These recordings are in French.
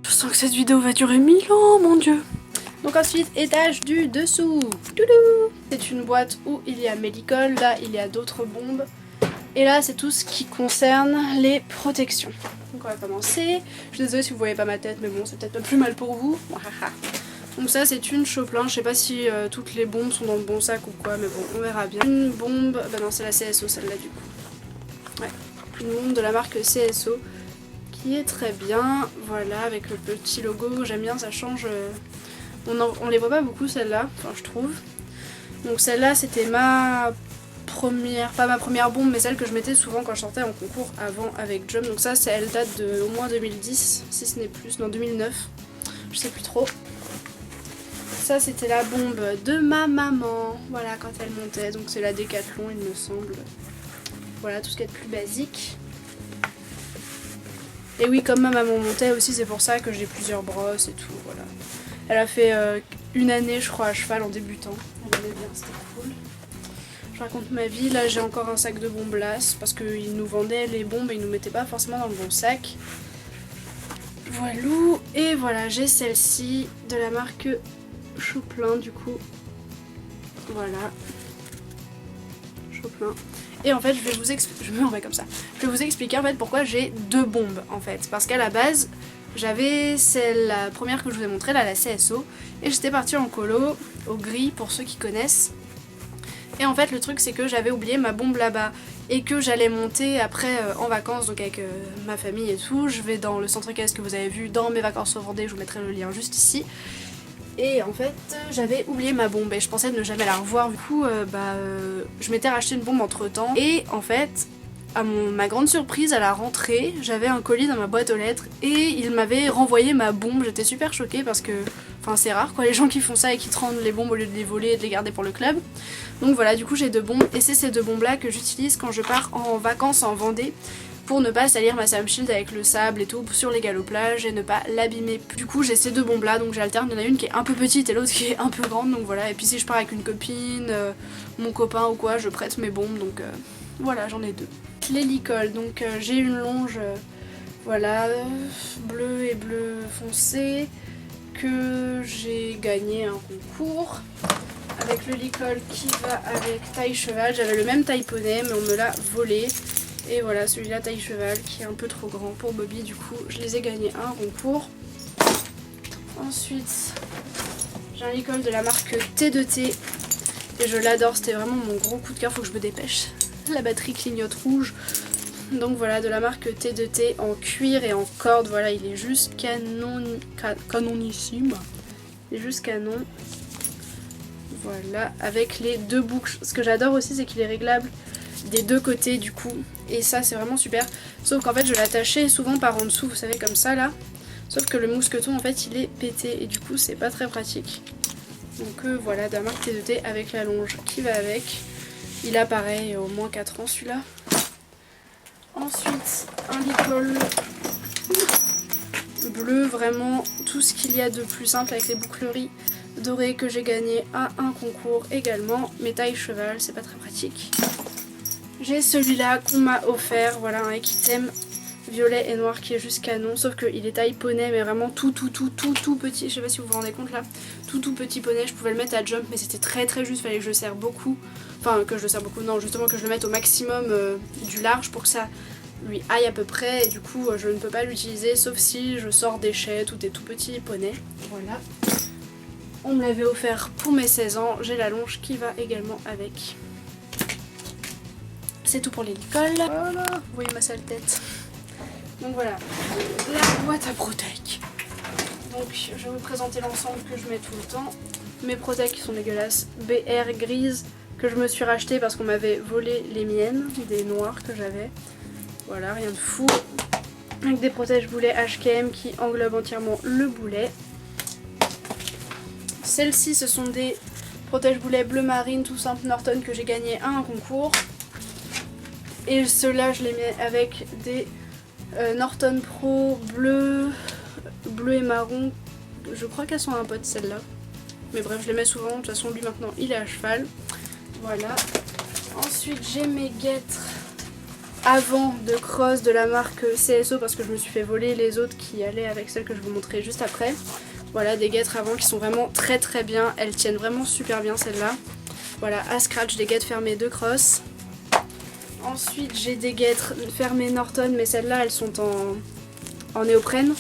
Je sens que cette vidéo va durer 1000 ans, mon dieu. Donc ensuite, étage du dessous. C'est une boîte où il y a mes licols, là il y a d'autres bombes. Et là c'est tout ce qui concerne les protections. Donc on va commencer. Je suis désolée si vous voyez pas ma tête, mais bon c'est peut-être pas plus mal pour vous. Donc ça c'est une Choplin, je sais pas si toutes les bombes sont dans le bon sac ou quoi, mais bon on verra bien. Une bombe, bah non c'est la CSO celle-là du coup. Ouais, une bombe de la marque CSO qui est très bien, voilà avec le petit logo, j'aime bien, ça change. On les voit pas beaucoup celle-là, enfin je trouve. Donc celle-là c'était ma première, pas ma première bombe mais celle que je mettais souvent quand je sortais en concours avant avec Jump. Donc ça elle date de au moins 2010 si ce n'est plus, non 2009, je sais plus trop. Ça c'était la bombe de ma maman, voilà quand elle montait, donc c'est la Décathlon il me semble. Voilà tout ce qui est de plus basique. Et oui comme ma maman montait aussi c'est pour ça que j'ai plusieurs brosses et tout, voilà. Elle a fait une année je crois à cheval en débutant, elle aimait bien, c'était cool. Je raconte ma vie, là j'ai encore un sac de bombes Las parce qu'ils nous vendaient les bombes et ils nous mettaient pas forcément dans le bon sac. Voilou, et voilà j'ai celle-ci de la marque Choplin du coup. Voilà. Choplin. Et en fait je vais vous expliquer, je me remets comme ça. Je vais vous expliquer en fait pourquoi j'ai deux bombes en fait. Parce qu'à la base j'avais celle, la première que je vous ai montrée, là, la CSO, et j'étais partie en colo, au gris pour ceux qui connaissent. Et en fait le truc c'est que j'avais oublié ma bombe là-bas et que j'allais monter après en vacances, donc avec ma famille et tout. Je vais dans le centre équestre que vous avez vu dans mes vacances au Vendée, je vous mettrai le lien juste ici. Et en fait j'avais oublié ma bombe et je pensais ne jamais la revoir, du coup je m'étais racheté une bombe entre temps. Et en fait à ma grande surprise à la rentrée j'avais un colis dans ma boîte aux lettres et il m'avait renvoyé ma bombe. J'étais super choquée parce que enfin c'est rare quoi les gens qui font ça et qui te rendent les bombes au lieu de les voler et de les garder pour le club. Donc voilà du coup j'ai deux bombes et c'est ces deux bombes là que j'utilise quand je pars en vacances en Vendée pour ne pas salir ma Sam Shield avec le sable et tout sur les galoplages et ne pas l'abîmer. Du coup j'ai ces deux bombes là donc j'alterne, il y en a une qui est un peu petite et l'autre qui est un peu grande donc voilà. Et puis si je pars avec une copine, mon copain ou quoi, je prête mes bombes donc voilà j'en ai deux. Les licols, donc j'ai une longe voilà bleu et bleu foncé que j'ai gagné un concours avec le licol qui va avec taille cheval. J'avais le même taille poney mais on me l'a volé et voilà celui-là taille cheval qui est un peu trop grand pour Bobby, du coup je les ai gagnés un concours. Ensuite j'ai un licol de la marque T2T et je l'adore, c'était vraiment mon gros coup de cœur, faut que je me dépêche. La batterie clignote rouge. Donc voilà de la marque T2T en cuir et en corde, voilà il est juste canonissime. Il est juste canon. Voilà avec les deux boucles. Ce que j'adore aussi c'est qu'il est réglable des deux côtés du coup. Et ça c'est vraiment super. Sauf qu'en fait je l'attachais souvent par en dessous, vous savez comme ça là. Sauf que le mousqueton en fait il est pété et du coup c'est pas très pratique. Donc voilà de la marque T2T avec la longe qui va avec. Il a pareil au moins 4 ans celui-là. Ensuite un licol bleu, vraiment tout ce qu'il y a de plus simple avec les boucleries dorées que j'ai gagné à un concours également. Mais taille cheval, c'est pas très pratique. J'ai celui-là qu'on m'a offert, voilà un Equitem violet et noir qui est juste canon, sauf qu'il est taille poney mais vraiment tout petit, je sais pas si vous vous rendez compte là, tout petit poney. Je pouvais le mettre à Jump mais c'était très juste, fallait que je le serre beaucoup, enfin que je le serre beaucoup, non justement que je le mette au maximum du large pour que ça lui aille à peu près et du coup je ne peux pas l'utiliser sauf si je sors d'échelle ou des tout petits poneys. Voilà, on me l'avait offert pour mes 16 ans, j'ai la longe qui va également avec. C'est tout pour les licols. Voilà, vous voyez ma sale tête. Donc voilà, la boîte à Protec. Donc je vais vous présenter l'ensemble que je mets tout le temps. Mes Protec qui sont dégueulasses, BR grises que je me suis racheté parce qu'on m'avait volé les miennes, des noires que j'avais. Voilà, rien de fou. Avec des protège boulets HKM qui englobent entièrement le boulet. Celles-ci ce sont des protège boulets bleu marine tout simple Norton que j'ai gagné à un concours. Et ceux-là je les mets avec des Norton Pro bleu et marron. Je crois qu'elles sont à un pote celles-là. Mais bref, je les mets souvent. De toute façon, lui maintenant il est à cheval. Voilà. Ensuite, j'ai mes guêtres avant de crosse de la marque CSO parce que je me suis fait voler les autres qui allaient avec celles que je vous montrer juste après. Voilà, des guêtres avant qui sont vraiment très très bien, elles tiennent vraiment super bien celles-là. Voilà, à scratch, des guêtres fermées de crosse. Ensuite j'ai des guêtres fermées Norton, mais celles-là elles sont en néoprène.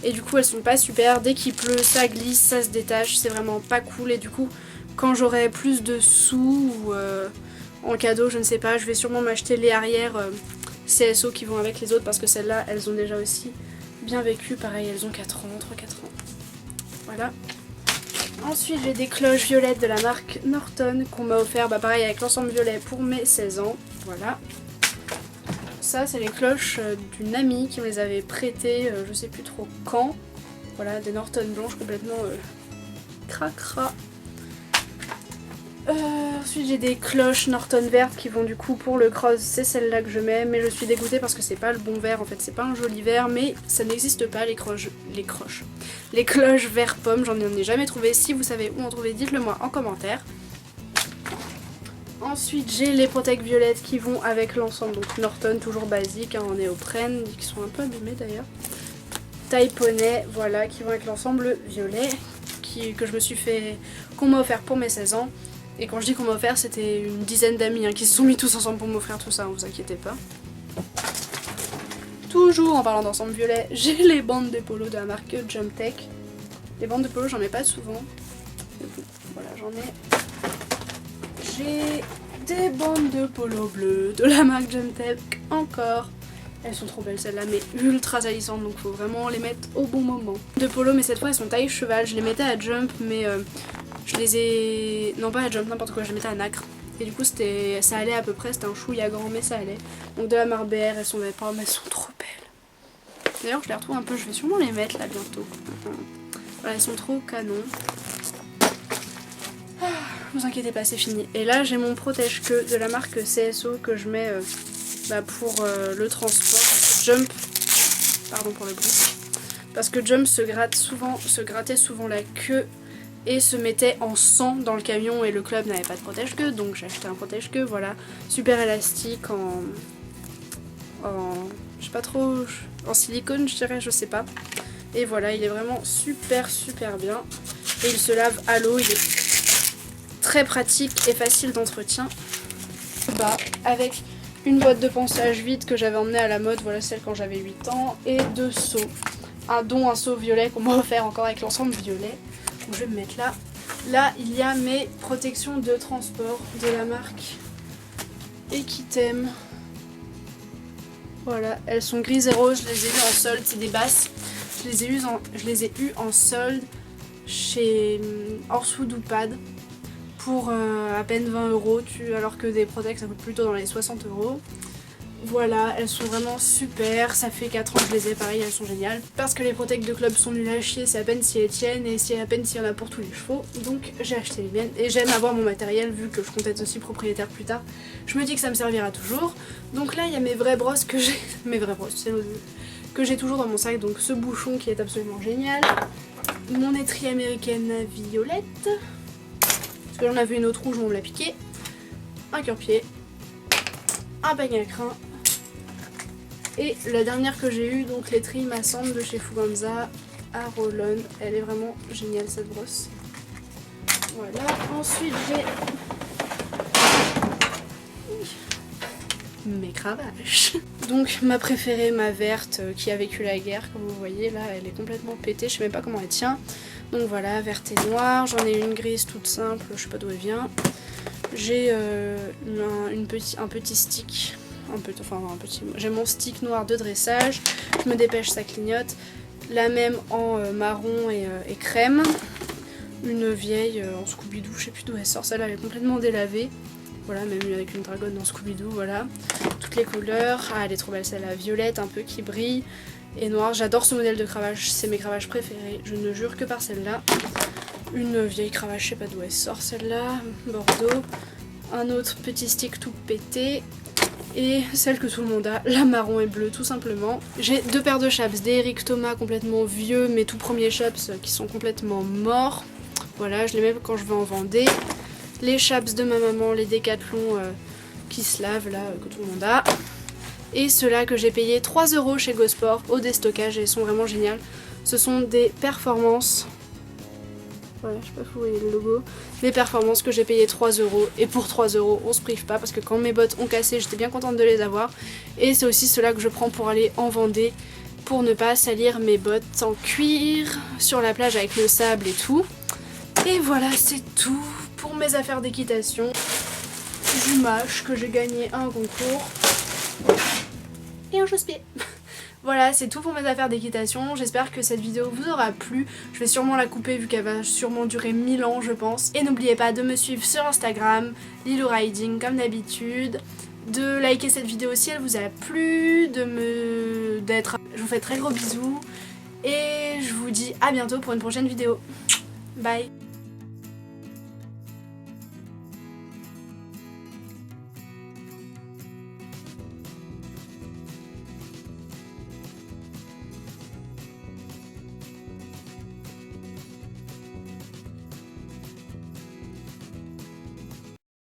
Et du coup elles sont pas super, dès qu'il pleut ça glisse, ça se détache, c'est vraiment pas cool. Et du coup quand j'aurai plus de sous ou en cadeau, je ne sais pas, je vais sûrement m'acheter les arrières CSO qui vont avec les autres parce que celles-là elles ont déjà aussi bien vécu. Pareil, elles ont 4 ans, 3-4 ans. Voilà. Ensuite j'ai des cloches violettes de la marque Norton qu'on m'a offert, bah pareil avec l'ensemble violet pour mes 16 ans. Voilà. Ça c'est les cloches d'une amie qui me les avait prêtées, je sais plus trop quand. Voilà, des Norton blanches complètement cracra. Ensuite j'ai des cloches Norton vertes qui vont du coup pour le cross, c'est celle-là que je mets, mais je suis dégoûtée parce que c'est pas le bon vert en fait, c'est pas un joli vert, mais ça n'existe pas les cloches vert pomme, j'en ai jamais trouvé. Si vous savez où en trouver, dites-le moi en commentaire. Ensuite j'ai les protèques violettes qui vont avec l'ensemble, donc Norton toujours basique hein, en néoprène, qui sont un peu abîmés d'ailleurs. Taille poney, voilà, qui vont avec l'ensemble violet, que je me suis fait, qu'on m'a offert pour mes 16 ans. Et quand je dis qu'on m'a offert, c'était une dizaine d'amis hein, qui se sont mis tous ensemble pour m'offrir tout ça, ne vous inquiétez pas. Toujours en parlant d'ensemble violet, j'ai les bandes de polo de la marque Jump Tech. Les bandes de polo, j'en ai pas souvent. Voilà, j'en ai. J'ai des bandes de polo bleues de la marque Jump Tech encore. Elles sont trop belles celles-là, mais ultra salissantes, donc faut vraiment les mettre au bon moment. De polo, mais cette fois elles sont taille cheval. Je les mettais à Jump, mais je les ai... Non pas à Jump, n'importe quoi, je les mettais à Nacre. Et du coup ça allait à peu près, c'était un chouïa grand, mais ça allait. Donc de la marque BR, elles sont belles, mais elles sont trop belles. D'ailleurs je les retrouve un peu, je vais sûrement les mettre là bientôt. Voilà, elles sont trop canon. Vous inquiétez pas, c'est fini. Et là j'ai mon protège-queue de la marque CSO que je mets pour le transport. Jump, pardon pour le bruit. Parce que Jump se grattait souvent la queue et se mettait en sang dans le camion et le club n'avait pas de protège-queue, donc j'ai acheté un protège-queue, voilà, super élastique en je sais pas trop, en silicone je dirais, je sais pas. Et voilà, il est vraiment super bien et il se lave à l'eau, il est très pratique et facile d'entretien. Avec une boîte de ponçage vide que j'avais emmenée à la mode, voilà celle quand j'avais 8 ans, et 2 seaux, dont un seau violet qu'on m'a offert encore avec l'ensemble violet. Donc je vais me mettre là. Là il y a mes protections de transport de la marque Equitem. Voilà, elles sont grises et roses, je les ai eues en solde, c'est des basses. Je les ai eues en solde chez Orsoud ou Pad pour à peine 20 €, alors que des Protect ça coûte plutôt dans les 60 €. Voilà, elles sont vraiment super, ça fait 4 ans que je les ai, pareil, elles sont géniales. Parce que les Protect de club sont nuls à chier, c'est à peine si elles tiennent et c'est à peine s'il y en a pour tous les chevaux. Donc j'ai acheté les miennes et j'aime avoir mon matériel vu que je compte être aussi propriétaire plus tard. Je me dis que ça me servira toujours. Donc là il y a mes vraies brosses que j'ai, mes vraies brosses, c'est l'autre que j'ai toujours dans mon sac, donc ce bouchon qui est absolument génial. Mon étrie américaine violette, parce que j'en avais une autre rouge, on me l'a piqué. Un cure-pied, un peigne à crin. Et la dernière que j'ai eue, donc l'étrie Massante de chez Fuganza à Rollon. Elle est vraiment géniale cette brosse. Voilà, ensuite j'ai mes cravaches. Donc ma préférée, ma verte, qui a vécu la guerre, comme vous voyez là, elle est complètement pétée, je sais même pas comment elle tient. Donc voilà, verte et noire, j'en ai une grise toute simple, je sais pas d'où elle vient. J'ai un petit stick. J'ai mon stick noir de dressage, je me dépêche, ça clignote. La même en marron et crème. Une vieille en Scooby-Doo, je sais plus d'où elle sort, celle-là elle est complètement délavée. Voilà, même avec une dragonne dans Scooby-Doo, voilà. Toutes les couleurs, elle est trop belle celle-là, violette un peu qui brille et noire. J'adore ce modèle de cravache, c'est mes cravaches préférées, je ne jure que par celle-là. Une vieille cravache, je sais pas d'où elle sort celle-là, Bordeaux. Un autre petit stick tout pété. Et celle que tout le monde a, la marron et bleue tout simplement. J'ai 2 paires de chaps, des Eric Thomas complètement vieux, mes tout premiers chaps qui sont complètement morts. Voilà, je les mets quand je vais en Vendée. Les chaps de ma maman, les Décathlon qui se lavent là, que tout le monde a. Et ceux-là que j'ai payé 3 € chez Gosport au déstockage et ils sont vraiment géniaux. Ce sont des performances. Voilà, je sais pas si vous voyez le logo. Des performances que j'ai payé 3 € et pour 3 € on se prive pas parce que quand mes bottes ont cassé j'étais bien contente de les avoir. Et c'est aussi ceux-là que je prends pour aller en Vendée pour ne pas salir mes bottes en cuir sur la plage avec le sable et tout. Et voilà, c'est tout pour mes affaires d'équitation. Du match que j'ai gagné un concours et un chausse-pied. Voilà, c'est tout pour mes affaires d'équitation. J'espère que cette vidéo vous aura plu. Je vais sûrement la couper vu qu'elle va sûrement durer 1000 ans je pense. Et n'oubliez pas de me suivre sur Instagram, Lilou Riding comme d'habitude. De liker cette vidéo si elle vous a plu, je vous fais très gros bisous. Et je vous dis à bientôt pour une prochaine vidéo. Bye.